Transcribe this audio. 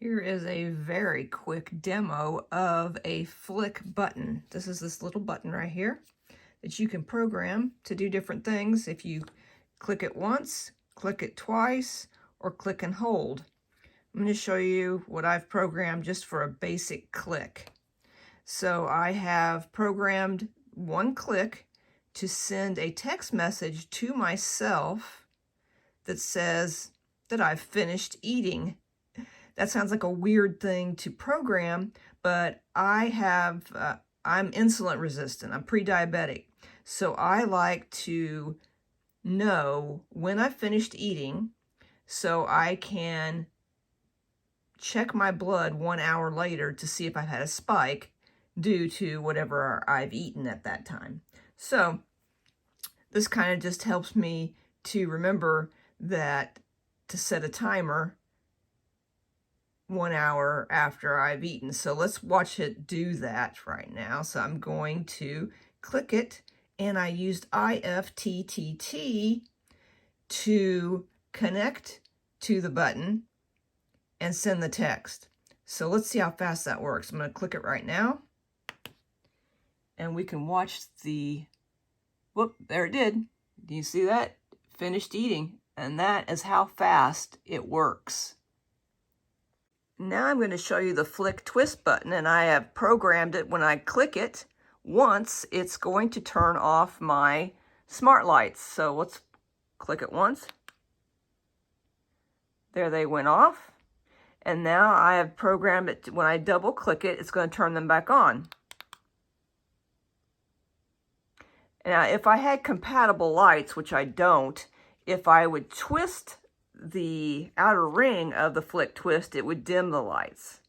Here is a very quick demo of a Flic button. This is this little button right here that you can program to do different things if you click it once, click it twice, or click and hold. I'm going to show you what I've programmed just for a basic click. So I have programmed one click to send a text message to myself that says that I've finished eating. That sounds like a weird thing to program, but I'm insulin resistant. I'm pre-diabetic. So I like to know when I've finished eating so I can check my blood 1 hour later to see if I've had a spike due to whatever I've eaten at that time. So this kind of just helps me to remember that to set a timer 1 hour after I've eaten. So let's watch it do that right now. So I'm going to click it, and I used IFTTT to connect to the button and send the text. So let's see how fast that works. I'm going to click it right now, and we can watch the, whoop, there it did. Do you see that? Finished eating. And that is how fast it works. Now I'm going to show you the Flic twist button, and I have programmed it. When I click it once, it's going to turn off my smart lights. So let's click it once. There they went off. And now I have programmed it, when I double click it, it's going to turn them back on. Now, if I had compatible lights, which I don't, if I would twist the outer ring of the Flic twist, it would dim the lights.